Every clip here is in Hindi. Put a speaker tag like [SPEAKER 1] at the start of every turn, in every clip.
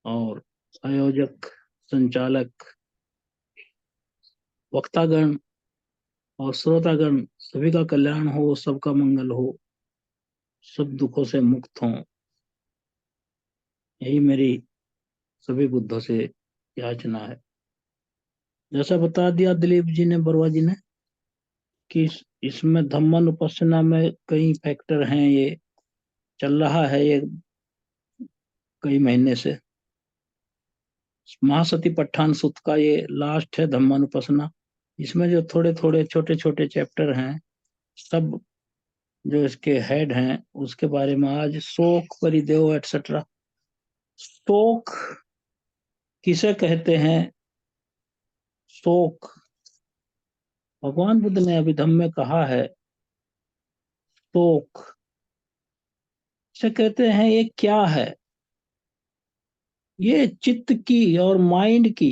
[SPEAKER 1] और आयोजक, संचालक, वक्तागण और श्रोतागण सभी का कल्याण हो, सबका मंगल हो, सब दुखों से मुक्त हों, यही मेरी सभी बुद्धों से याचना है। जैसा बता दिया दिलीप जी ने, बरुआ जी ने, कि इसमें धम्मन उपासना में कई फैक्टर हैं। ये चल रहा है ये कई महीने से। महासती पठान सुत का ये लास्ट है धम्मन उपासना। इसमें जो थोड़े थोड़े छोटे छोटे चैप्टर हैं, सब जो इसके हेड हैं उसके बारे में आज शोक, परिदेव एटसेट्रा। शोक किसे कहते हैं? शोक भगवान बुद्ध ने अभिधम्म में कहा है, शोक इसे कहते हैं। ये क्या है? ये चित्त की और माइंड की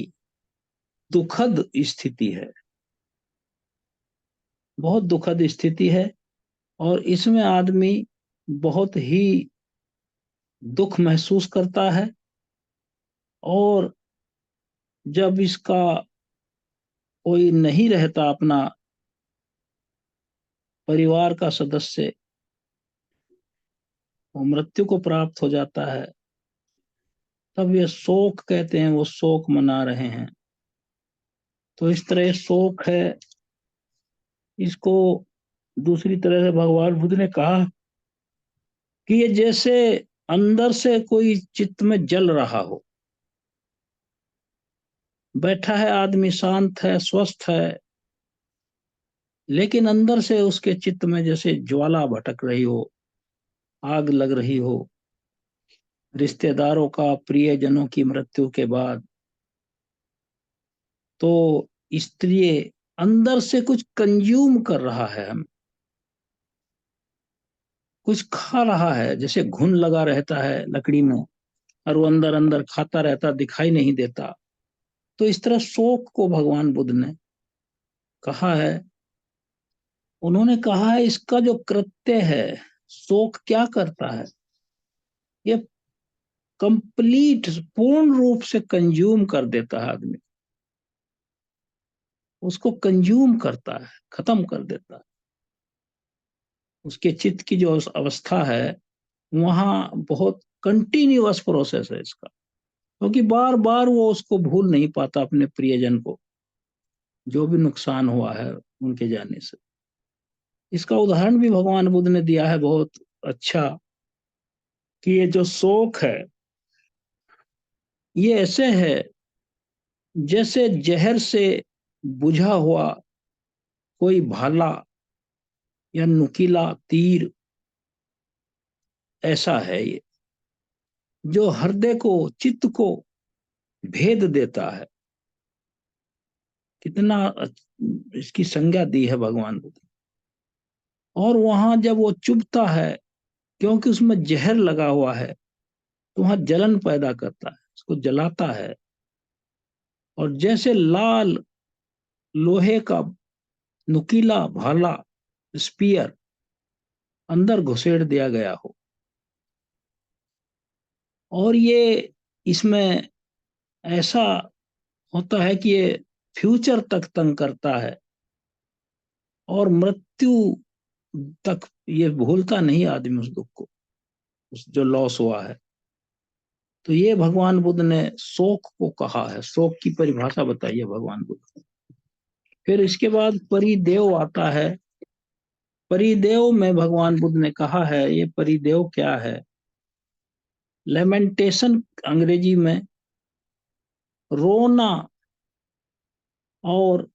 [SPEAKER 1] दुखद स्थिति है, बहुत दुखद स्थिति है। और इसमें आदमी बहुत ही दुख महसूस करता है। और जब इसका कोई नहीं रहता, अपना परिवार का सदस्य, वो मृत्यु को प्राप्त हो जाता है, तब ये शोक कहते हैं, वो शोक मना रहे हैं। तो इस तरह शोक है। इसको दूसरी तरह से भगवान बुद्ध ने कहा कि ये जैसे अंदर से कोई चित्त में जल रहा हो। बैठा है आदमी, शांत है, स्वस्थ है, लेकिन अंदर से उसके चित्त में जैसे ज्वाला भटक रही हो, आग लग रही हो। रिश्तेदारों का, प्रियजनों की मृत्यु के बाद तो इसलिए अंदर से कुछ कंज्यूम कर रहा है, हम कुछ खा रहा है, जैसे घुन लगा रहता है लकड़ी में और वो अंदर अंदर खाता रहता, दिखाई नहीं देता। तो इस तरह शोक को भगवान बुद्ध ने कहा है। उन्होंने कहा है इसका जो कृत्य है, शोक क्या करता है? ये कंप्लीट, पूर्ण रूप से कंज्यूम कर देता है आदमी, उसको कंज्यूम करता है, खत्म कर देता है। उसके चित्त की जो अवस्था है, वहां बहुत कंटिन्यूअस प्रोसेस है इसका, क्योंकि बार बार वो उसको भूल नहीं पाता, अपने प्रियजन को, जो भी नुकसान हुआ है उनके जाने से। इसका उदाहरण भी भगवान बुद्ध ने दिया है बहुत अच्छा, कि ये जो शोक है, ये ऐसे है जैसे जहर से बुझा हुआ कोई भाला या नुकीला तीर। ऐसा है ये, जो हृदय को, चित्त को भेद देता है। कितना इसकी संज्ञा दी है भगवान बुद्ध। और वहां जब वो चुभता है, क्योंकि उसमें जहर लगा हुआ है, तो वहां जलन पैदा करता है, उसको जलाता है। और जैसे लाल लोहे का नुकीला भाला, स्पीयर, अंदर घुसेड़ दिया गया हो। और ये इसमें ऐसा होता है कि ये फ्यूचर तक तंग करता है, और मृत्यु तक ये भूलता नहीं आदमी उस दुख को, उस जो लॉस हुआ है। तो ये भगवान बुद्ध ने शोक को कहा है। शोक की परिभाषा बताइए भगवान बुद्ध। फिर इसके बाद परिदेव आता है। परिदेव में भगवान बुद्ध ने कहा है, ये परिदेव क्या है? लेमेंटेशन अंग्रेजी में रोना, और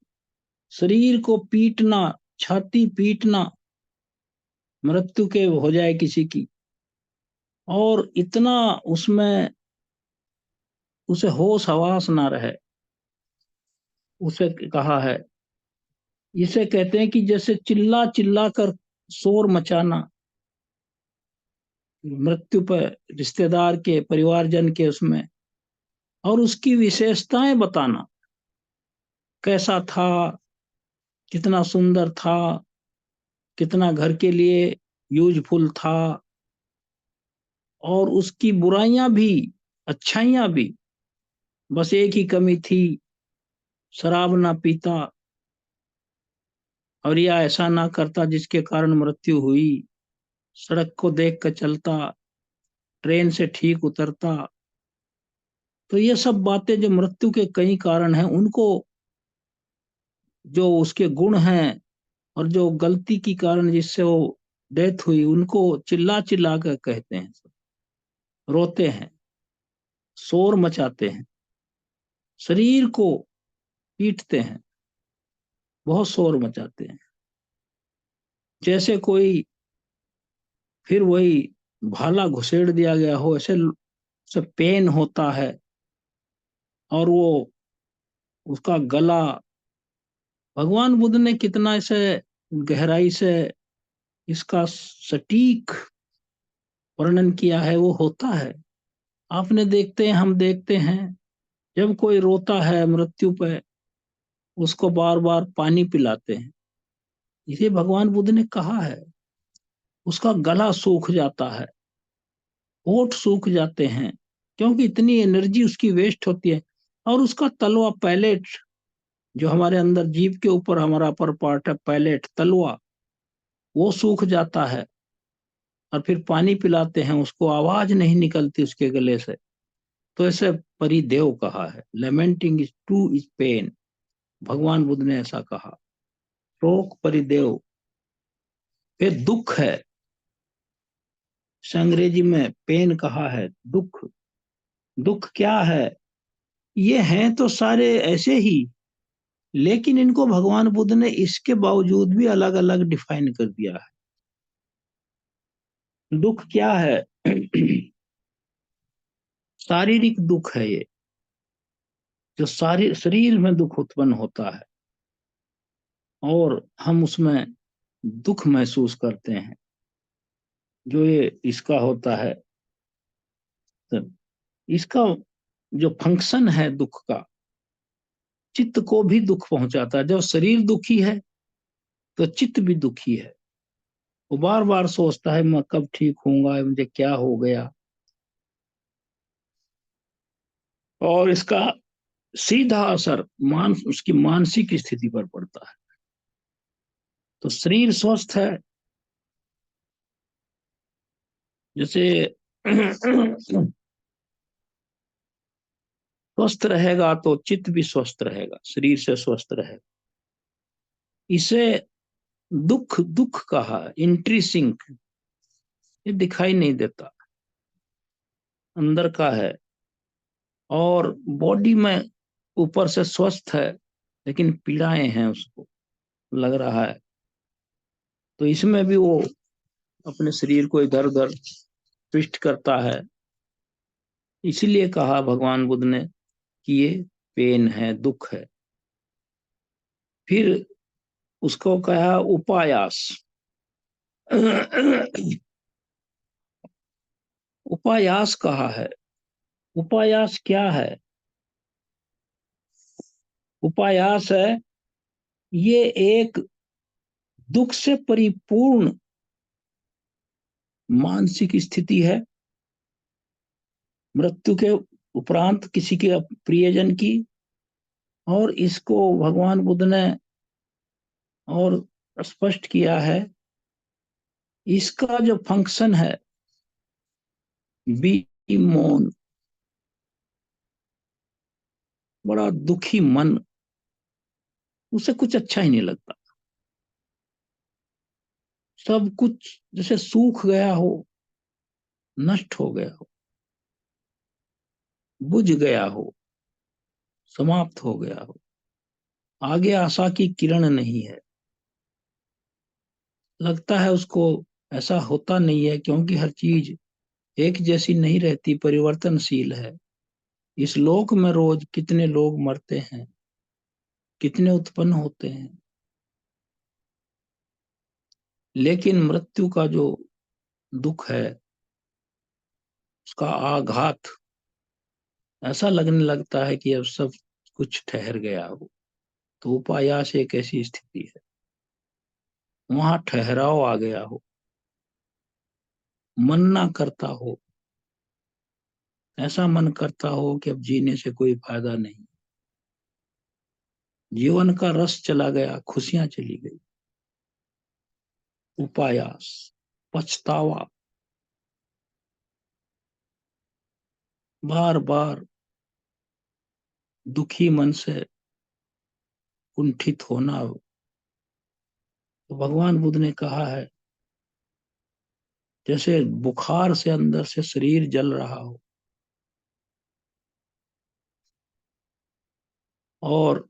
[SPEAKER 1] शरीर को पीटना, छाती पीटना, मृत्यु के हो जाए किसी की, और इतना उसमें उसे होश हवास ना रहे, उसे कहा है। इसे कहते हैं कि जैसे चिल्ला चिल्ला कर शोर मचाना, मृत्यु पर रिश्तेदार के, परिवारजन के उसमें, और उसकी विशेषताएं बताना, कैसा था, कितना सुंदर था, कितना घर के लिए यूजफुल था, और उसकी बुराइयां भी अच्छाइयां भी, बस एक ही कमी थी, शराब ना पीता और या ऐसा ना करता जिसके कारण मृत्यु हुई, सड़क को देख कर चलता, ट्रेन से ठीक उतरता। तो ये सब बातें जो मृत्यु के कई कारण हैं, उनको, जो उसके गुण हैं और जो गलती की कारण जिससे वो डेथ हुई, उनको चिल्ला चिल्ला कर कहते हैं, रोते हैं, शोर मचाते हैं, शरीर को पीटते हैं, बहुत शोर मचाते हैं, जैसे कोई फिर वही भाला घुसेड़ दिया गया हो, ऐसे से पेन होता है। और वो उसका गला, भगवान बुद्ध ने कितना इसे गहराई से इसका सटीक वर्णन किया है, वो होता है। आपने देखते हैं, हम देखते हैं, जब कोई रोता है मृत्यु पे, उसको बार बार पानी पिलाते हैं। इसे भगवान बुद्ध ने कहा है, उसका गला सूख जाता है, होठ सूख जाते हैं, क्योंकि इतनी एनर्जी उसकी वेस्ट होती है। और उसका तलवा, पैलेट, जो हमारे अंदर जीभ के ऊपर हमारा अपर पार्ट है, पैलेट, तलवा, वो सूख जाता है। और फिर पानी पिलाते हैं उसको, आवाज नहीं निकलती उसके गले से। तो ऐसे परिदेव कहा है, lamenting is to is pain. भगवान बुद्ध ने ऐसा कहा, शोक परिदेव। फिर दुख है, अंग्रेजी में पेन कहा है, दुख। दुख क्या है? ये हैं तो सारे ऐसे ही, लेकिन इनको भगवान बुद्ध ने इसके बावजूद भी अलग अलग डिफाइन कर दिया है। दुख क्या है? शारीरिक दुख है ये, जो सारे शरीर में दुख उत्पन्न होता है और हम उसमें दुख महसूस करते हैं, जो ये इसका होता है। तो इसका जो फंक्शन है दुख का, चित्त को भी दुख पहुंचाता है। जब शरीर दुखी है तो चित्त भी दुखी है, वो बार बार सोचता है मैं कब ठीक होऊंगा, मुझे क्या हो गया। और इसका सीधा असर उसकी मानसिक स्थिति पर पड़ता है। तो शरीर स्वस्थ है, जैसे स्वस्थ रहेगा तो चित्त भी स्वस्थ रहेगा, शरीर से स्वस्थ रहेगा। इसे दुख दुख कहा, इंट्रीसिंक, ये दिखाई नहीं देता, अंदर का है। और बॉडी में ऊपर से स्वस्थ है, लेकिन पीड़ाएं हैं उसको, लग रहा है। तो इसमें भी वो अपने शरीर को इधर उधर ट्विस्ट करता है। इसीलिए कहा भगवान बुद्ध ने कि ये पेन है, दुख है। फिर उसको कहा उपायास। उपायास कहा है। उपायास क्या है? उपायास है, ये एक दुख से परिपूर्ण मानसिक स्थिति है, मृत्यु के उपरांत किसी के प्रियजन की। और इसको भगवान बुद्ध ने और स्पष्ट किया है, इसका जो फंक्शन है, बी मौन, बड़ा दुखी मन, उसे कुछ अच्छा ही नहीं लगता। सब कुछ जैसे सूख गया हो, नष्ट हो गया हो, बुझ गया हो, समाप्त हो गया हो, आगे आशा की किरण नहीं है। लगता है उसको ऐसा होता नहीं है, क्योंकि हर चीज एक जैसी नहीं रहती, परिवर्तनशील है। इस लोक में रोज कितने लोग मरते हैं, कितने उत्पन्न होते हैं, लेकिन मृत्यु का जो दुख है, उसका आघात, ऐसा लगने लगता है कि अब सब कुछ ठहर गया हो। तो उपायास एक ऐसी स्थिति है, वहां ठहराव आ गया हो, मन ना करता हो, ऐसा मन करता हो कि अब जीने से कोई फायदा नहीं, जीवन का रस चला गया, खुशियां चली गई। उपायास, पछतावा, बार बार दुखी मन से कुंठित होना। तो भगवान बुद्ध ने कहा है, जैसे बुखार से अंदर से शरीर जल रहा हो और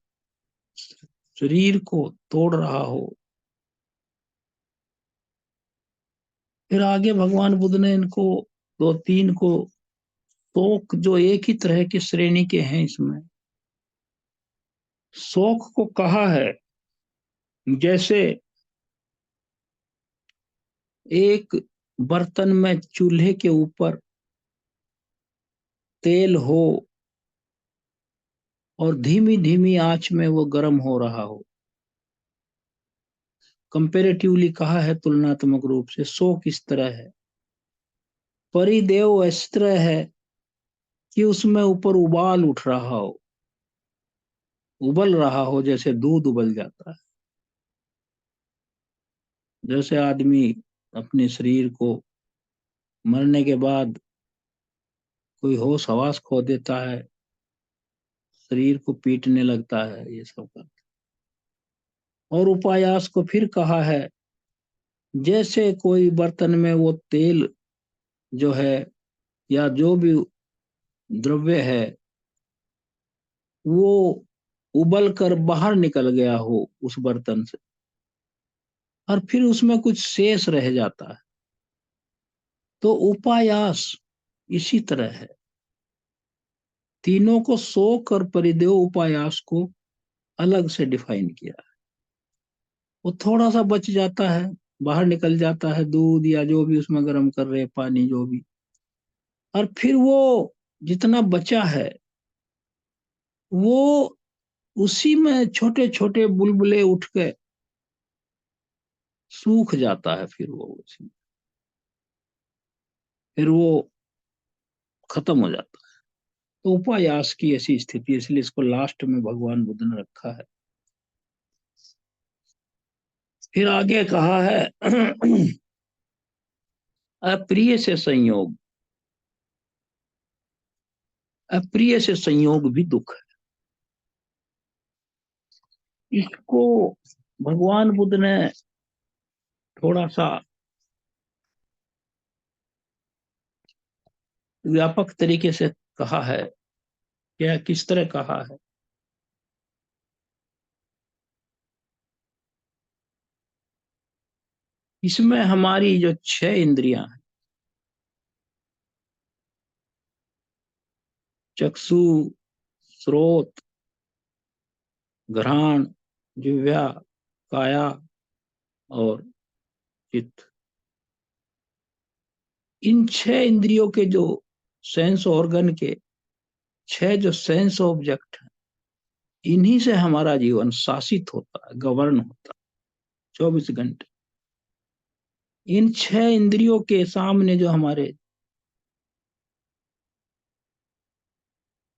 [SPEAKER 1] शरीर को तोड़ रहा हो। फिर आगे भगवान बुद्ध ने इनको दो तीन को, शोक जो एक ही तरह की श्रेणी के हैं, इसमें शोक को कहा है जैसे एक बर्तन में चूल्हे के ऊपर तेल हो और धीमी धीमी आंच में वो गर्म हो रहा हो। कंपेरेटिवली कहा है, तुलनात्मक रूप से शोक इस तरह है। परिदेव इस तरह है कि उसमें ऊपर उबाल उठ रहा हो, उबल रहा हो, जैसे दूध उबल जाता है। जैसे आदमी अपने शरीर को मरने के बाद कोई होश हवास खो देता है, शरीर को पीटने लगता है, ये सब करता है। और उपायास को फिर कहा है जैसे कोई बर्तन में वो तेल जो है या जो भी द्रव्य है वो उबल कर बाहर निकल गया हो उस बर्तन से, और फिर उसमें कुछ शेष रह जाता है। तो उपायास इसी तरह है। तीनों को, शोक और परिदेव उपायास को अलग से डिफाइन किया। वो थोड़ा सा बच जाता है, बाहर निकल जाता है, दूध या जो भी उसमें गर्म कर रहे, पानी जो भी, और फिर वो जितना बचा है वो उसी में छोटे छोटे बुलबुले उठ के सूख जाता है। फिर वो उसी में, फिर वो खत्म हो जाता है। तो उपायास की ऐसी स्थिति है, इसलिए इसको लास्ट में भगवान बुद्ध ने रखा है। फिर आगे कहा है अप्रिय से संयोग, अप्रिय से संयोग भी दुख है। इसको भगवान बुद्ध ने थोड़ा सा व्यापक तरीके से कहा है। क्या, किस तरह कहा है? इसमें हमारी जो 6 इंद्रियां हैं, चक्षु, श्रोत, घ्राण, जिह्वा, काया और चित्त, इन 6 इंद्रियों के जो सेंस ऑर्गन के 6 जो सेंस ऑब्जेक्ट हैं, इन्हीं से हमारा जीवन शासित होता है, गवर्न होता है 24 घंटे। इन 6 इंद्रियों के सामने जो हमारे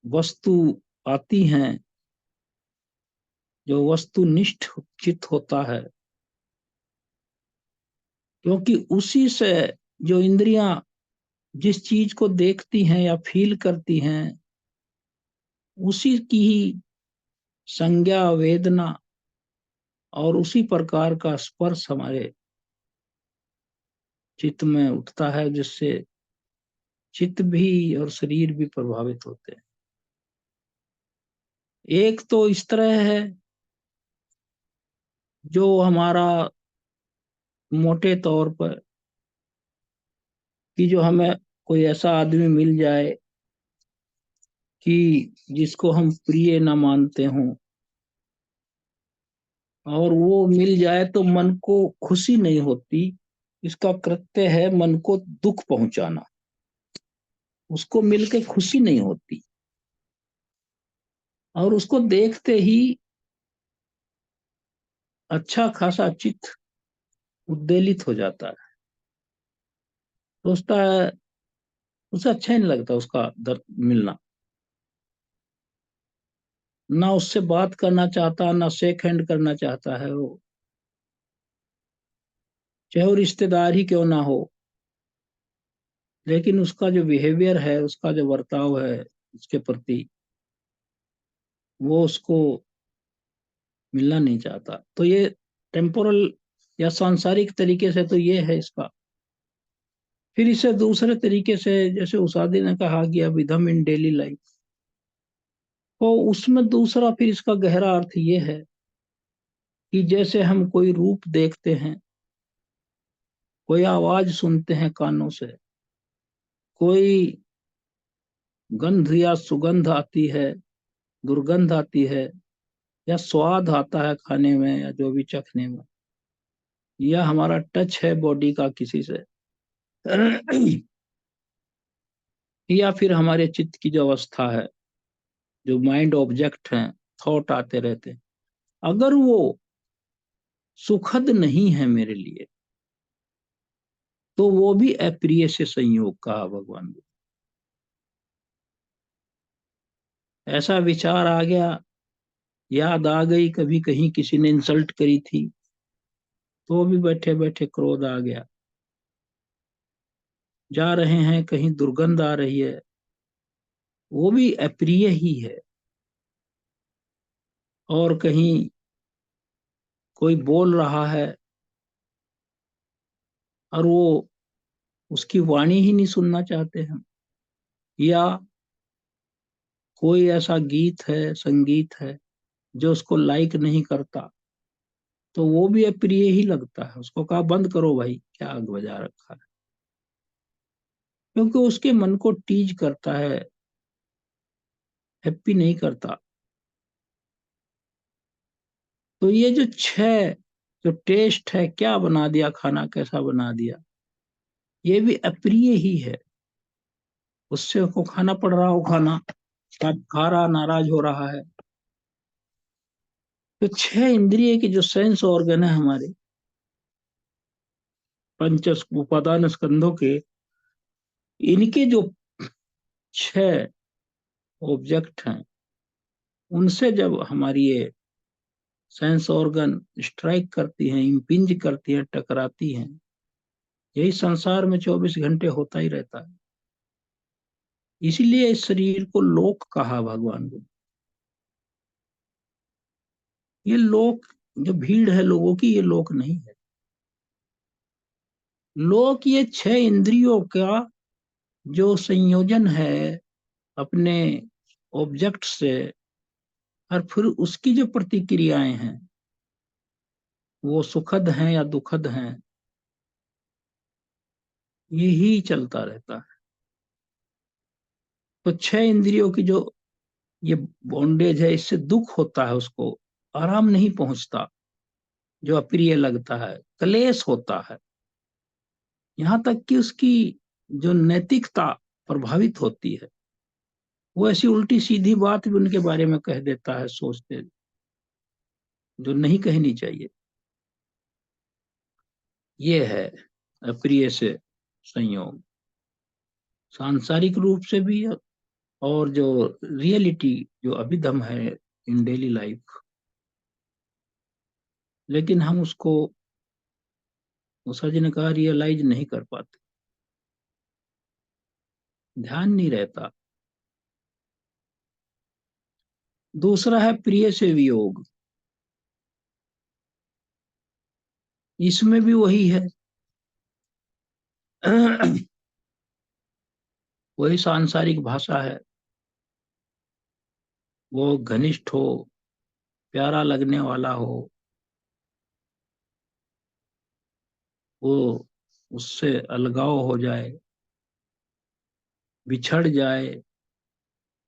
[SPEAKER 1] वस्तु आती हैं, जो वस्तुनिष्ठ चित्त होता है, क्योंकि उसी से जो इंद्रियां जिस चीज को देखती हैं या फील करती हैं, उसी की ही संज्ञा, वेदना और उसी प्रकार का स्पर्श हमारे चित्त में उठता है, जिससे चित्त भी और शरीर भी प्रभावित होते हैं। एक तो इस तरह है जो हमारा मोटे तौर पर, कि जो हमें कोई ऐसा आदमी मिल जाए कि जिसको हम प्रिय न मानते हों, और वो मिल जाए तो मन को खुशी नहीं होती। इसका कृत्य है मन को दुख पहुंचाना, उसको मिलके खुशी नहीं होती, और उसको देखते ही अच्छा खासा चित्त उद्वेलित हो जाता है, सोचता है उसे अच्छा ही नहीं लगता उसका दर्द मिलना। ना उससे बात करना चाहता, ना शेक हैंड करना चाहता है वो, चाहे वो रिश्तेदार ही क्यों ना हो। लेकिन उसका जो बिहेवियर है, उसका जो बर्ताव है उसके प्रति, वो उसको मिलना नहीं चाहता। तो ये टेम्पोरल या सांसारिक तरीके से तो ये है इसका। फिर इसे दूसरे तरीके से, जैसे उसादी ने कहा कि अभिधम इन डेली लाइफ, तो उसमें दूसरा फिर इसका गहरा अर्थ ये है कि जैसे हम कोई रूप देखते हैं, कोई आवाज सुनते हैं कानों से, कोई गंध या सुगंध आती है, दुर्गंध आती है, या स्वाद आता है खाने में या जो भी चखने में, या हमारा टच है बॉडी का किसी से, या फिर हमारे चित्त की जो अवस्था है, जो माइंड ऑब्जेक्ट हैं, थॉट आते रहते हैं, अगर वो सुखद नहीं है मेरे लिए, तो वो भी अप्रिय से संयोग कहा भगवान ने। ऐसा विचार आ गया, याद आ गई कभी कहीं किसी ने इंसल्ट करी थी, तो भी बैठे बैठे क्रोध आ गया। जा रहे हैं कहीं दुर्गंध आ रही है, वो भी अप्रिय ही है। और कहीं कोई बोल रहा है और वो उसकी वाणी ही नहीं सुनना चाहते हम, या कोई ऐसा गीत है, संगीत है जो उसको लाइक नहीं करता, तो वो भी अप्रिय ही लगता है। उसको कहा बंद करो भाई, क्या आग बजा रखा है, क्योंकि उसके मन को टीज करता है, हैप्पी नहीं करता। तो ये जो छह जो टेस्ट है, क्या बना दिया खाना, कैसा बना दिया, ये भी अप्रिय ही है। उससे उसको खाना पड़ रहा हो खाना, खा रहा नाराज हो रहा है। तो छह इंद्रिय की जो सेंस ऑर्गन है हमारे, पंच उपादान स्कंधों के, इनके जो छह ऑब्जेक्ट हैं, उनसे जब हमारी ये सेंस ऑर्गन स्ट्राइक करती हैं, इम्पिंज करती हैं, टकराती हैं, यही संसार में 24 घंटे होता ही रहता है। इसीलिए इस शरीर को लोक कहा भगवान को। ये लोक, जो भीड़ है लोगों की, ये लोक नहीं है। लोक ये छह इंद्रियों का जो संयोजन है अपने ऑब्जेक्ट से, और फिर उसकी जो प्रतिक्रियाएं हैं, वो सुखद हैं या दुखद हैं, यही चलता रहता है। तो छह इंद्रियों की जो ये बॉन्डेज है, इससे दुख होता है, उसको आराम नहीं पहुंचता, जो अप्रिय लगता है, क्लेश होता है, यहाँ तक कि उसकी जो नैतिकता प्रभावित होती है। वो ऐसी उल्टी सीधी बात भी उनके बारे में कह देता है, सोचते, जो नहीं कहनी चाहिए। ये है अप्रिय से संयोग, सांसारिक रूप से भी, और जो रियलिटी, जो अभिधम है इन डेली लाइफ। लेकिन हम उसको, उषा जी ने कहा, रियलाइज नहीं कर पाते, ध्यान नहीं रहता। दूसरा है प्रिय से वियोग। इसमें भी वही है। वही सांसारिक भाषा है। वो घनिष्ठ हो, प्यारा लगने वाला हो, वो उससे अलगाव हो जाए, बिछड़ जाए,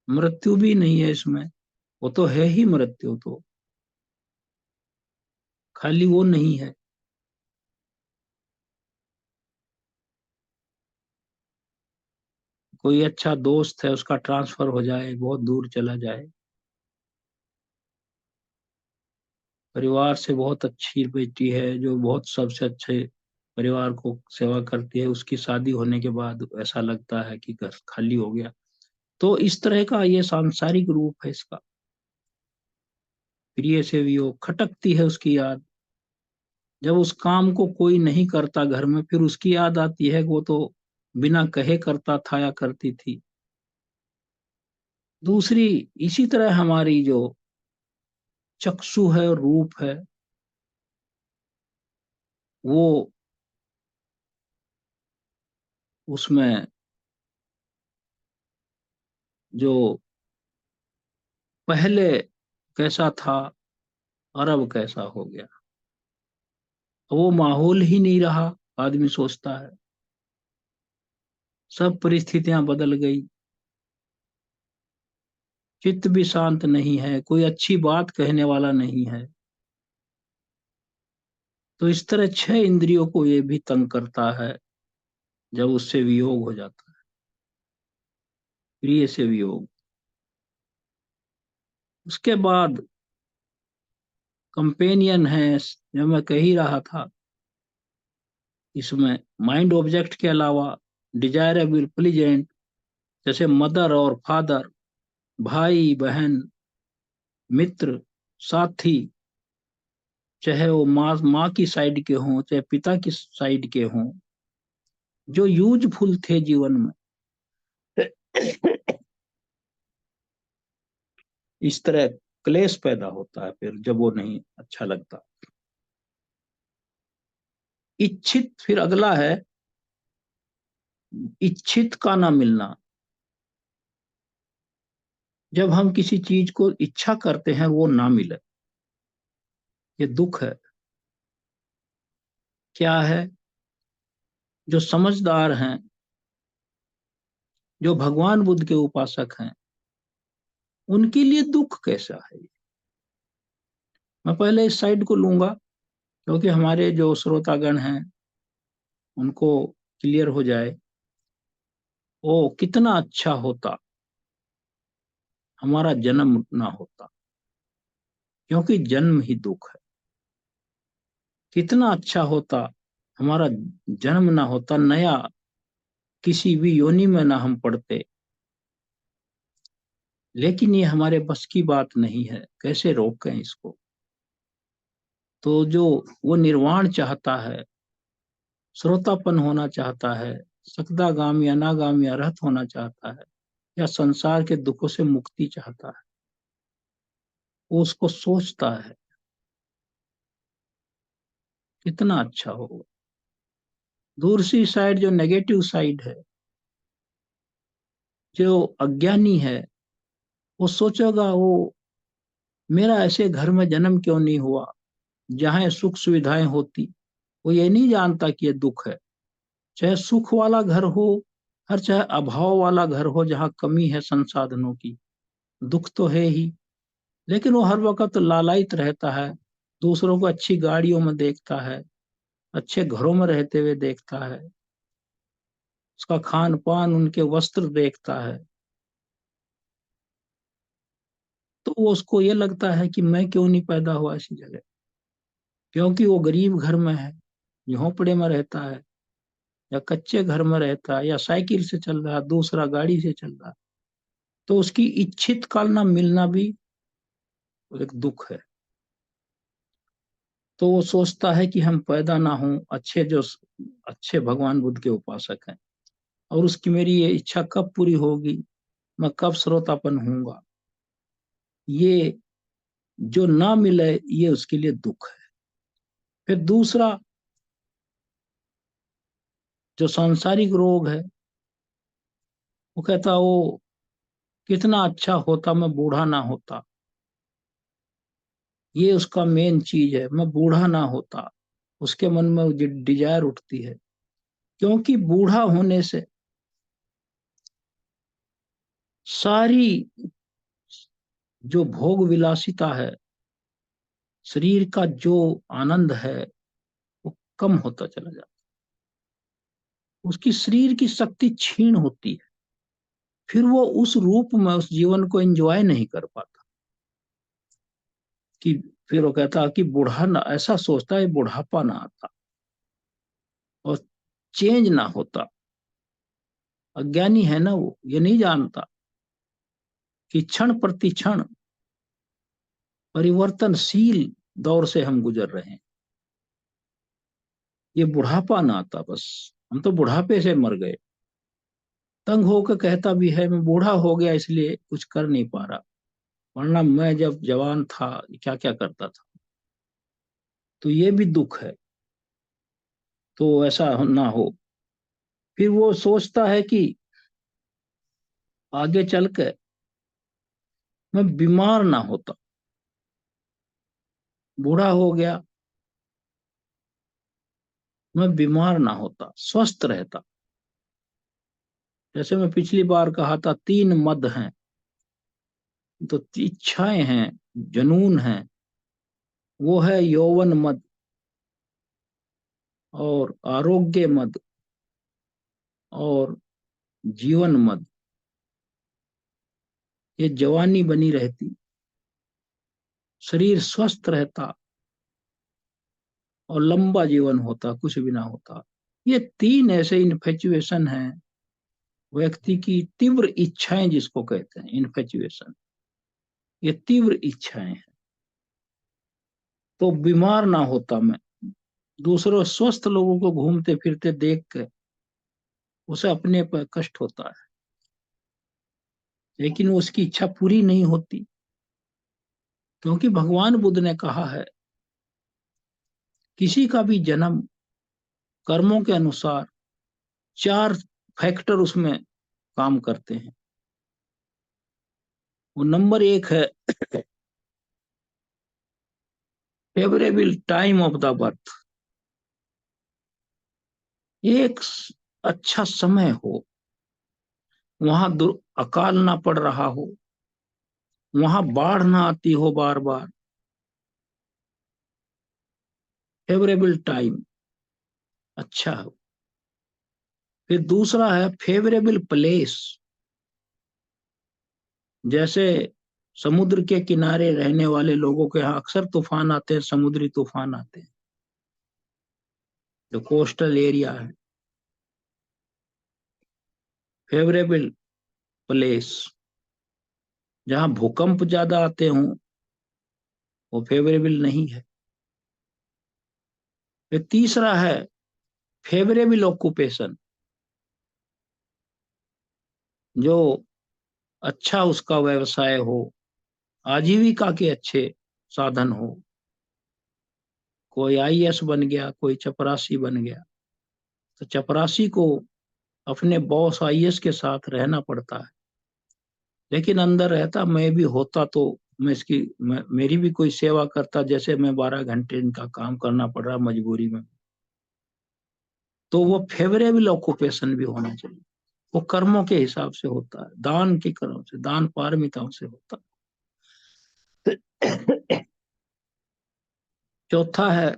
[SPEAKER 1] मृत्यु भी नहीं है इसमें। वो तो है ही मृत्यु, तो खाली वो नहीं है। कोई अच्छा दोस्त है, उसका ट्रांसफर हो जाए, बहुत दूर चला जाए, परिवार से बहुत अच्छी बेटी है जो बहुत सबसे अच्छे परिवार को सेवा करती है, उसकी शादी होने के बाद ऐसा लगता है कि घर खाली हो गया। तो इस तरह का ये सांसारिक रूप है इसका। प्रिय से वियोग, खटकती है उसकी याद। जब उस काम को कोई नहीं करता घर में, फिर उसकी याद आती है कि वो तो बिना कहे करता था या करती थी। दूसरी, इसी तरह हमारी जो चक्षु है और रूप है, वो उसमें जो पहले कैसा था और अब कैसा हो गया, वो माहौल ही नहीं रहा। आदमी सोचता है सब परिस्थितियां बदल गई, चित्त भी शांत नहीं है, कोई अच्छी बात कहने वाला नहीं है। तो इस तरह छह इंद्रियों को ये भी तंग करता है जब उससे वियोग हो जाता है, प्रिय से वियोग। उसके बाद कंपेनियन है, जो मैं कह ही रहा था, इसमें माइंड ऑब्जेक्ट के अलावा डिजायरेबल प्लीजेंट, जैसे मदर और फादर, भाई बहन, मित्र, साथी, चाहे वो माँ की साइड के हों चाहे पिता की साइड के हों, जो यूजफुल थे जीवन में। इस तरह क्लेश पैदा होता है फिर जब वो नहीं अच्छा लगता। इच्छित, फिर अगला है इच्छित का ना मिलना। जब हम किसी चीज को इच्छा करते हैं वो ना मिले, ये दुख है। क्या है? जो समझदार हैं, जो भगवान बुद्ध के उपासक हैं, उनके लिए दुख कैसा है? मैं पहले इस साइड को लूंगा, क्योंकि हमारे जो श्रोतागण हैं उनको क्लियर हो जाए। ओ कितना अच्छा होता हमारा जन्म ना होता, क्योंकि जन्म ही दुख है। कितना अच्छा होता हमारा जन्म ना होता, नया किसी भी योनि में ना हम पड़ते। लेकिन ये हमारे बस की बात नहीं है, कैसे रोकें इसको? तो जो वो निर्वाण चाहता है, श्रोतापन होना चाहता है, सकदागामी अनागामी अरहत होना चाहता है, या संसार के दुखों से मुक्ति चाहता है, वो उसको सोचता है कितना अच्छा होगा। दूसरी साइड जो नेगेटिव साइड है, जो अज्ञानी है, वो सोचेगा वो मेरा ऐसे घर में जन्म क्यों नहीं हुआ जहां सुख सुविधाएं होती। वो ये नहीं जानता कि ये दुख है। चाहे सुख वाला घर हो, हर चाहे अभाव वाला घर हो जहाँ कमी है संसाधनों की, दुख तो है ही। लेकिन वो हर वक्त लालायित रहता है, दूसरों को अच्छी गाड़ियों में देखता है, अच्छे घरों में रहते हुए देखता है, उसका खान पान, उनके वस्त्र देखता है। तो वो उसको ये लगता है कि मैं क्यों नहीं पैदा हुआ ऐसी जगह, क्योंकि वो गरीब घर में है, झोंपड़े में रहता है, या कच्चे घर में रहता है, या साइकिल से चल रहा है, दूसरा गाड़ी से चल रहा है। तो उसकी इच्छित काल ना मिलना भी एक दुख है। तो वो सोचता है कि हम पैदा ना हों, अच्छे भगवान बुद्ध के उपासक हैं, और उसकी मेरी ये इच्छा कब पूरी होगी, मैं कब श्रोतापन होऊंगा, ये जो ना मिले ये उसके लिए दुख है। फिर दूसरा जो सांसारिक रोग है, वो कहता वो कितना अच्छा होता मैं बूढ़ा ना होता। ये उसका मेन चीज है, मैं बूढ़ा ना होता। उसके मन में डिजायर उठती है, क्योंकि बूढ़ा होने से सारी जो भोग विलासिता है, शरीर का जो आनंद है, वो कम होता चला जाता है। उसकी शरीर की शक्ति क्षीण होती है, फिर वो उस रूप में उस जीवन को एंजॉय नहीं कर पाता। कि फिर वो कहता कि बूढ़ा ना, ऐसा सोचता है बुढ़ापा ना आता। चेंज ना होता। अज्ञानी है ना वो, ये नहीं जानता कि क्षण प्रति क्षण परिवर्तनशील दौर से हम गुजर रहे हैं। ये बुढ़ापा ना आता बस, हम तो बुढ़ापे से मर गए। तंग होकर कहता भी है मैं बूढ़ा हो गया इसलिए कुछ कर नहीं पा रहा, वरना मैं जब जवान था क्या क्या करता था। तो ये भी दुख है। तो ऐसा ना हो। फिर वो सोचता है कि आगे चल के मैं बीमार ना होता, बूढ़ा हो गया, मैं बीमार ना होता, स्वस्थ रहता। जैसे मैं पिछली बार कहा था, तीन मद हैं, तो इच्छाएं हैं, जुनून है। वो है यौवन मद और आरोग्य मद और जीवन मद। ये जवानी बनी रहती, शरीर स्वस्थ रहता और लंबा जीवन होता, कुछ भी ना होता। ये तीन ऐसे इन्फेचुएशन हैं, व्यक्ति की तीव्र इच्छाएं जिसको कहते हैं इन्फेचुएशन। ये तीव्र इच्छाएं हैं। तो बीमार ना होता मैं, दूसरों स्वस्थ लोगों को घूमते फिरते देख के उसे अपने पर कष्ट होता है, लेकिन उसकी इच्छा पूरी नहीं होती। क्योंकि भगवान बुद्ध ने कहा है, किसी का भी जन्म कर्मों के अनुसार चार फैक्टर उसमें काम करते हैं। वो नंबर एक है favourable time of the birth. एक अच्छा समय हो, वहां अकाल ना पड़ रहा हो, वहां बाढ़ ना आती हो बार बार। फेवरेबल टाइम अच्छा हो। फिर दूसरा है फेवरेबल प्लेस। जैसे समुद्र के किनारे रहने वाले लोगों के यहाँ अक्सर तूफान आते हैं, समुद्री तूफान आते हैं, जो कोस्टल एरिया है। फेवरेबल प्लेस, जहां भूकंप ज्यादा आते हों, वो फेवरेबल नहीं है। फिर तीसरा है फेवरेबल ऑक्यूपेशन, जो अच्छा उसका व्यवसाय हो, आजीविका के अच्छे साधन हो। कोई आईएएस बन गया, कोई चपरासी बन गया, तो चपरासी को अपने बॉस आईएएस के साथ रहना पड़ता है, लेकिन अंदर रहता मैं भी होता तो मेरी भी कोई सेवा करता, जैसे मैं 12 घंटे इनका काम करना पड़ रहा मजबूरी में। तो वो फेवरेबल ऑक्यूपेशन भी होना चाहिए। वो कर्मों के हिसाब से होता है, दान के कर्म से, दान पारमिताओं से होता है। चौथा है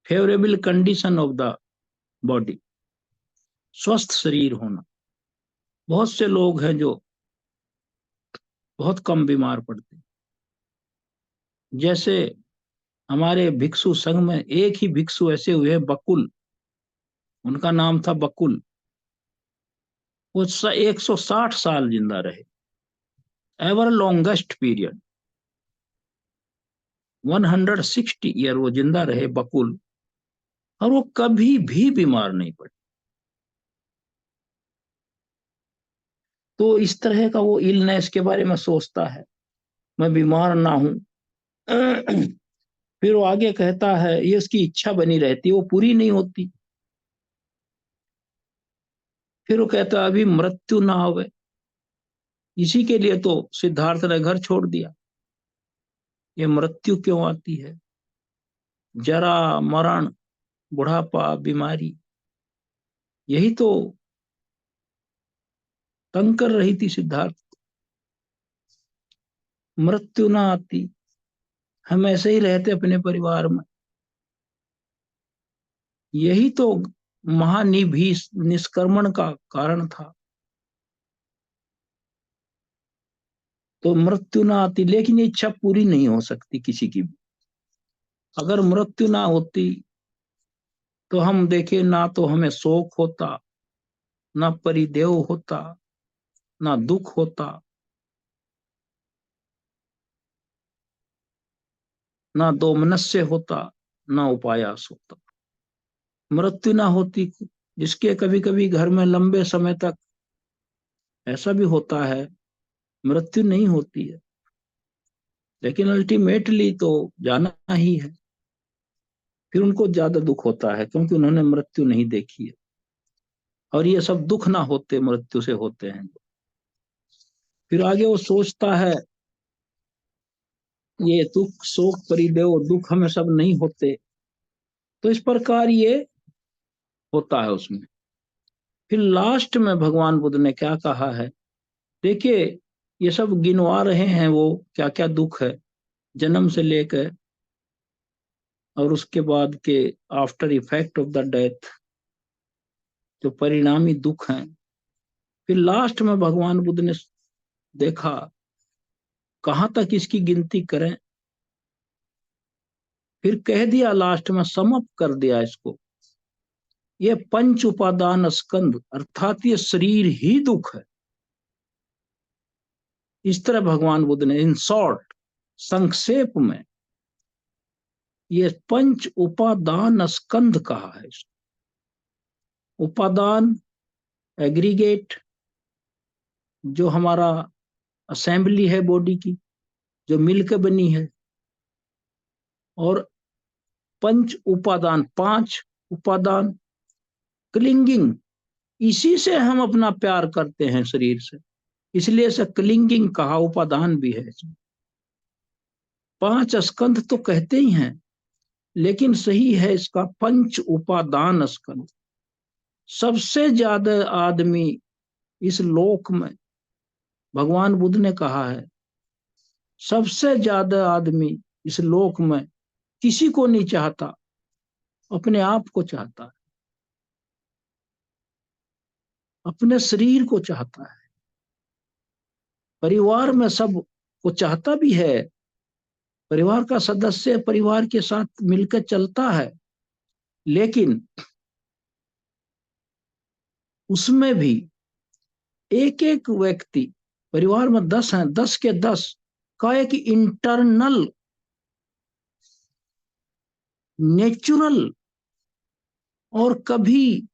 [SPEAKER 1] favourable condition of the body, स्वस्थ शरीर होना। बहुत से लोग हैं जो बहुत कम बीमार पड़ते हैं। जैसे हमारे भिक्षु संघ में एक ही भिक्षु ऐसे हुए, बकुल, उनका नाम था बकुल। वो 160 साल जिंदा रहे, एवर लॉन्गेस्ट पीरियड, 160 ईयर वो जिंदा रहे बकुल, और वो कभी भी बीमार नहीं पड़े। तो इस तरह का वो इलनेस के बारे में सोचता है, मैं बीमार ना हूं। फिर वो आगे कहता है, ये उसकी इच्छा बनी रहती है, वो पूरी नहीं होती। फिर वो कहता है अभी मृत्यु ना आवे, इसी के लिए तो सिद्धार्थ ने घर छोड़ दिया। ये मृत्यु क्यों आती है? जरा, मरण, बुढ़ापा, बीमारी, यही तो तंग कर रही थी सिद्धार्थ। मृत्यु ना आती, हम ऐसे ही रहते अपने परिवार में। यही तो महानिभि निष्क्रमण का कारण था। तो मृत्यु ना आती, लेकिन ये इच्छा पूरी नहीं हो सकती किसी की भी। अगर मृत्यु ना होती तो हम देखे ना तो हमें शोक होता, ना परिदेव होता, ना दुख होता, ना दोमनस्य होता, ना उपायास होता। मृत्यु ना होती, जिसके कभी कभी घर में लंबे समय तक ऐसा भी होता है, मृत्यु नहीं होती है, लेकिन अल्टीमेटली तो जाना ही है। फिर उनको ज्यादा दुख होता है क्योंकि उन्होंने मृत्यु नहीं देखी है। और ये सब दुख ना होते मृत्यु से होते हैं। फिर आगे वो सोचता है, ये दुख शोक परिदेव दुख हमें सब नहीं होते, तो इस प्रकार ये होता है उसमें। फिर लास्ट में भगवान बुद्ध ने क्या कहा है, देखिए ये सब गिनवा रहे हैं वो क्या क्या दुख है, जन्म से लेकर और उसके बाद के after effect of the death, जो परिणामी दुख हैं। फिर लास्ट में भगवान बुद्ध ने देखा कहां तक इसकी गिनती करें, फिर कह दिया लास्ट में समअप कर दिया इसको, ये पंच उपादान स्कंद अर्थात ये शरीर ही दुख है। इस तरह भगवान बुद्ध ने इन शॉर्ट, संक्षेप में, ये पंच उपादान स्कंद कहा है। उपादान एग्रीगेट, जो हमारा असेंबली है बॉडी की, जो मिलकर बनी है। और पंच उपादान, पांच उपादान, क्लिंगिंग, इसी से हम अपना प्यार करते हैं शरीर से, इसलिए से क्लिंगिंग कहा, उपादान भी है इसमें। पांच स्कंध तो कहते ही हैं, लेकिन सही है इसका पंच उपादान स्कंध। सबसे ज्यादा आदमी इस लोक में, भगवान बुद्ध ने कहा है, सबसे ज्यादा आदमी इस लोक में किसी को नहीं चाहता, अपने आप को चाहता है, अपने शरीर को चाहता है। परिवार में सब को चाहता भी है, परिवार का सदस्य परिवार के साथ मिलकर चलता है, लेकिन उसमें भी एक एक व्यक्ति, परिवार में 10 हैं, 10 के 10 का एक इंटरनल नेचुरल और कभी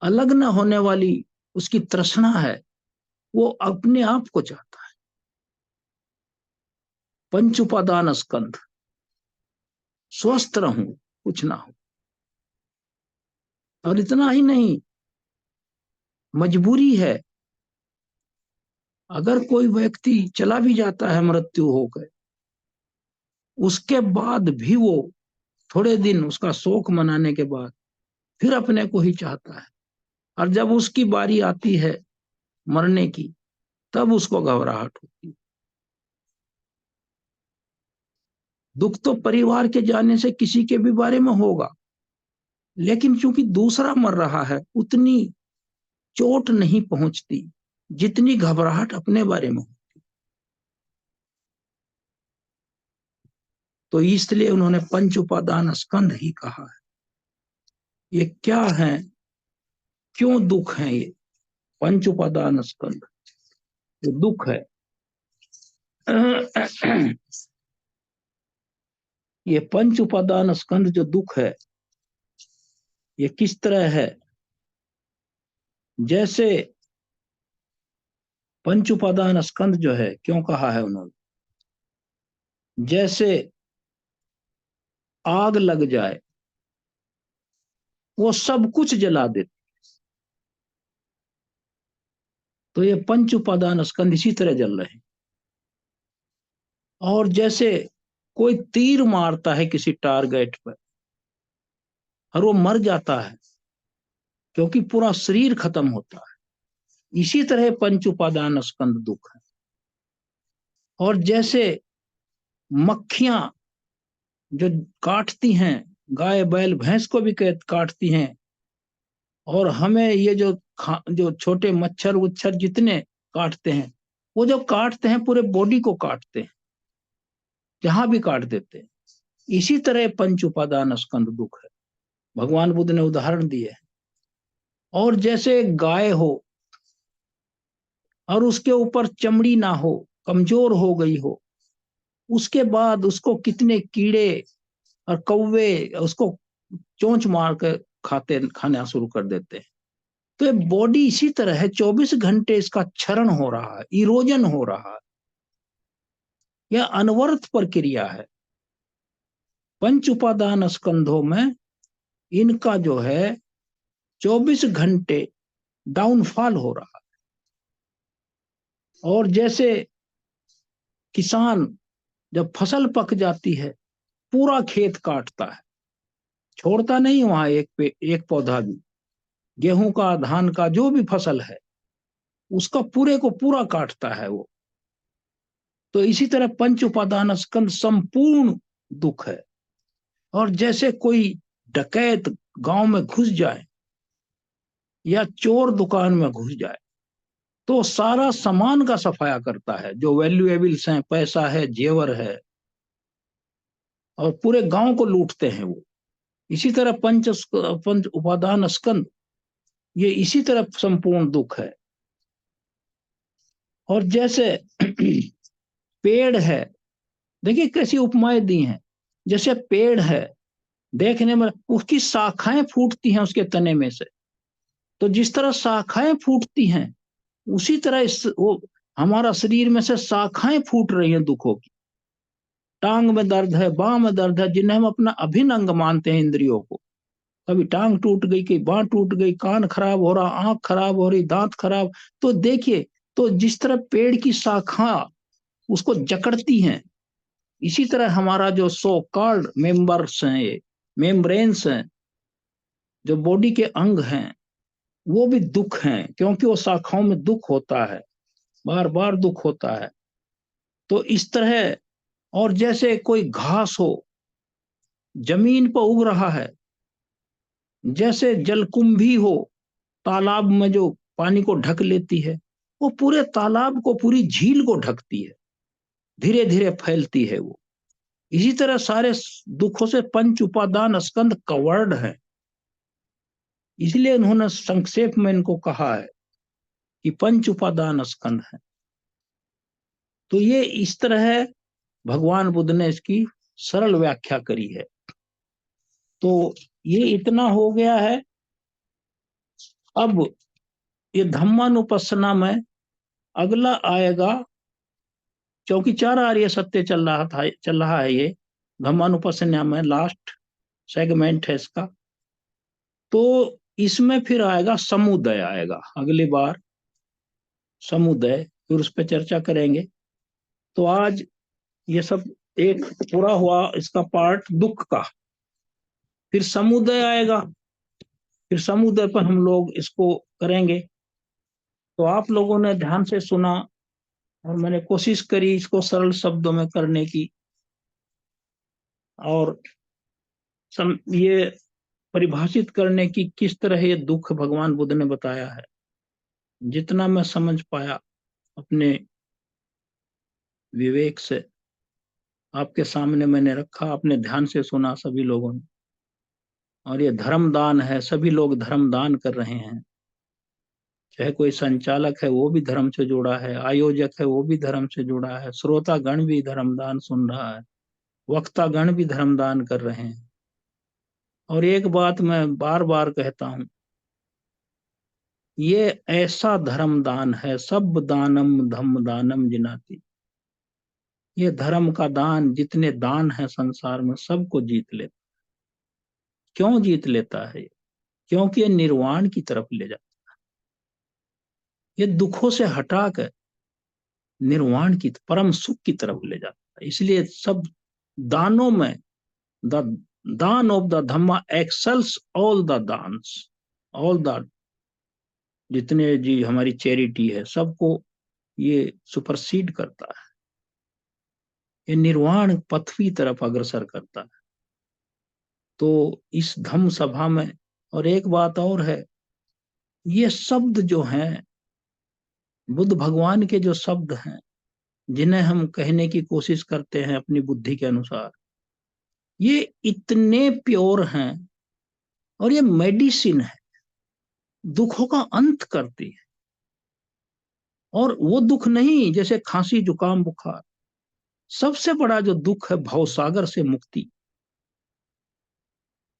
[SPEAKER 1] अलग न होने वाली उसकी तृष्णा है, वो अपने आप को चाहता है। पंच उपादान स्कंध, स्वस्थ रहूं, कुछ ना हो। और इतना ही नहीं, मजबूरी है, अगर कोई व्यक्ति चला भी जाता है मृत्यु होकर, उसके बाद भी वो थोड़े दिन उसका शोक मनाने के बाद फिर अपने को ही चाहता है। और जब उसकी बारी आती है मरने की, तब उसको घबराहट होती है। दुख तो परिवार के जाने से किसी के भी बारे में होगा, लेकिन चूंकि दूसरा मर रहा है, उतनी चोट नहीं पहुंचती जितनी घबराहट अपने बारे में। तो इसलिए उन्होंने पंच उपादान स्कंध ही कहा है। ये क्या है, क्यों दुख है ये पंच उपादान स्कंध, जो दुख है। ये पंच उपादान स्कंध जो दुख है, ये किस तरह है, जैसे पंच उपादान स्कंध जो है, क्यों कहा है उन्होंने, जैसे आग लग जाए वो सब कुछ जला देती, तो ये पंच उपादान स्कंध इसी तरह जल रहे हैं। और जैसे कोई तीर मारता है किसी टारगेट पर और वो मर जाता है क्योंकि पूरा शरीर खत्म होता है, इसी तरह पंच उपादान स्कंध दुख है। और जैसे मक्खियां जो काटती हैं, गाय बैल भैंस को भी काटती हैं, और हमें ये जो छोटे मच्छर उच्छर जितने काटते हैं, वो जो काटते हैं पूरे बॉडी को काटते हैं, जहां भी काट देते हैं। इसी तरह पंच उपादान स्कंद दुख है। भगवान बुद्ध ने उदाहरण दिए। और जैसे गाय हो और उसके ऊपर चमड़ी ना हो, कमजोर हो गई हो, उसके बाद उसको कितने कीड़े और कौवे उसको चोंच मार कर खाना शुरू कर देते हैं। तो ये बॉडी इसी तरह है, 24 घंटे इसका क्षरण हो रहा है, इरोजन हो रहा है। यह अनवरत प्रक्रिया है। पंच उपादान स्कंधों में इनका जो है 24 घंटे डाउनफॉल हो रहा है। और जैसे किसान जब फसल पक जाती है, पूरा खेत काटता है, छोड़ता नहीं वहां एक पौधा भी। गेहूं का, धान का, जो भी फसल है उसका पूरे को पूरा काटता है वो। तो इसी तरह पंच उपादान स्कंद संपूर्ण दुख है। और जैसे कोई डकैत गांव में घुस जाए या चोर दुकान में घुस जाए, तो सारा सामान का सफाया करता है, जो वैल्यूएबल्स हैं, पैसा है, जेवर है, और पूरे गांव को लूटते हैं वो। इसी तरह पंच उपादान स्कंद, ये इसी तरह संपूर्ण दुख है। और जैसे पेड़ है, देखिए कैसी उपमाएं दी हैं। जैसे पेड़ है, देखने में उसकी शाखाएं फूटती हैं उसके तने में से, तो जिस तरह शाखाएं फूटती हैं उसी तरह वो हमारा शरीर में से शाखाएं फूट रही हैं दुखों की। टांग में दर्द है, बाह में दर्द है, जिन्हें हम अपना अभिन्न अंग मानते हैं इंद्रियों को। कभी टांग टूट गई, कभी बाह टूट गई, कान खराब हो रहा, आंख खराब हो रही, दांत खराब। तो देखिए, तो जिस तरह पेड़ की शाखा उसको जकड़ती हैं, इसी तरह हमारा जो सो कॉल्ड मेंबर्स हैं, ये मेम्ब्रेन्स हैं, जो बॉडी के अंग हैं, वो भी दुख हैं, क्योंकि वो शाखाओं में दुख होता है, बार बार दुख होता है। तो इस तरह, और जैसे कोई घास हो जमीन पर उग रहा है, जैसे जलकुंभी हो तालाब में जो पानी को ढक लेती है, वो पूरे तालाब को, पूरी झील को ढकती है, धीरे धीरे फैलती है वो। इसी तरह सारे दुखों से पंच उपादान स्कंद कवर्ड है। इसलिए उन्होंने संक्षेप में इनको कहा है कि पंच उपादान स्कंद है। तो ये इस तरह है, भगवान बुद्ध ने इसकी सरल व्याख्या करी है। तो ये इतना हो गया है। अब ये धम्मानुपස්සना में अगला आएगा, क्योंकि 4 आर्य सत्य चल रहा है ये धम्मानुपස්සना में, लास्ट सेगमेंट है इसका। तो इसमें फिर आएगा समुदय, आएगा अगली बार समुदय, फिर उस पर चर्चा करेंगे। तो आज ये सब एक पूरा हुआ इसका पार्ट दुख का। फिर समुदय आएगा, फिर समुदय पर हम लोग इसको करेंगे। तो आप लोगों ने ध्यान से सुना और मैंने कोशिश करी इसको सरल शब्दों में करने की, और ये परिभाषित करने की किस तरह ये दुख भगवान बुद्ध ने बताया है। जितना मैं समझ पाया अपने विवेक से आपके सामने मैंने रखा, आपने ध्यान से सुना सभी लोगों ने। और ये धर्म दान है, सभी लोग धर्म दान कर रहे हैं। चाहे कोई संचालक है वो भी धर्म से जुड़ा है, आयोजक है वो भी धर्म से जुड़ा है, श्रोता गण भी धर्मदान सुन रहा है, वक्ता गण भी धर्मदान कर रहे हैं। और एक बात मैं बार बार कहता हूं, ये ऐसा धर्मदान है, सब दानम धम्म दानम जिनाति। ये धर्म का दान, जितने दान है संसार में, सबको जीत लेता। क्यों जीत लेता है? क्योंकि ये निर्वाण की तरफ ले जाता, ये दुखों से हटाकर निर्वाण की, परम सुख की तरफ ले जाता है। इसलिए सब दानों में the dan of the Dhamma excels all the दान्स, ऑल द जितने जी हमारी चैरिटी है सबको ये सुपरसीड करता है, ये निर्वाण पथ की तरफ अग्रसर करता है। तो इस धम्म सभा में, और एक बात और है, ये शब्द जो हैं बुद्ध भगवान के, जो शब्द हैं जिन्हें हम कहने की कोशिश करते हैं अपनी बुद्धि के अनुसार, ये इतने प्योर हैं, और ये मेडिसिन है, दुखों का अंत करती है। और वो दुख नहीं जैसे खांसी जुकाम बुखार, सबसे बड़ा जो दुख है भवसागर से मुक्ति,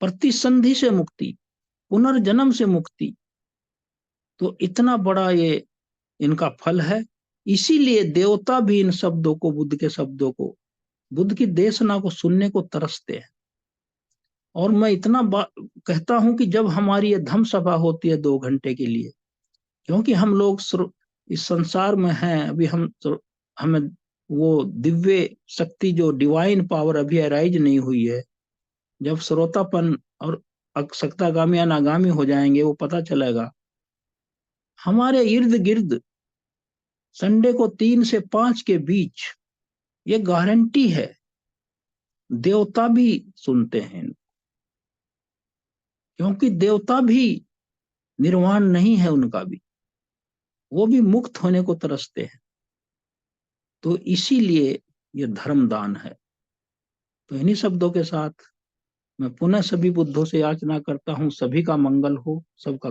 [SPEAKER 1] प्रतिसंधि से मुक्ति, पुनर्जन्म से मुक्ति। तो इतना बड़ा ये इनका फल है। इसीलिए देवता भी इन शब्दों को, बुद्ध के शब्दों को, बुद्ध की देशना को सुनने को तरसते हैं। और मैं इतना कहता हूं कि जब हमारी ये धम्म सभा होती है 2 घंटे के लिए, क्योंकि हम लोग इस संसार में हैं अभी, हमें वो दिव्य शक्ति, जो डिवाइन पावर अभी अराइज नहीं हुई है। जब श्रोतापन और सक्तागामी अनागामी हो जाएंगे, वो पता चलेगा। हमारे इर्द गिर्द संडे को 3 से 5 के बीच, ये गारंटी है, देवता भी सुनते हैं, क्योंकि देवता भी निर्वाण नहीं है उनका भी, वो भी मुक्त होने को तरसते हैं। तो इसीलिए ये धर्मदान है। तो इन्हीं शब्दों के साथ मैं पुनः सभी बुद्धों से याचना करता हूं, सभी का मंगल हो, सबका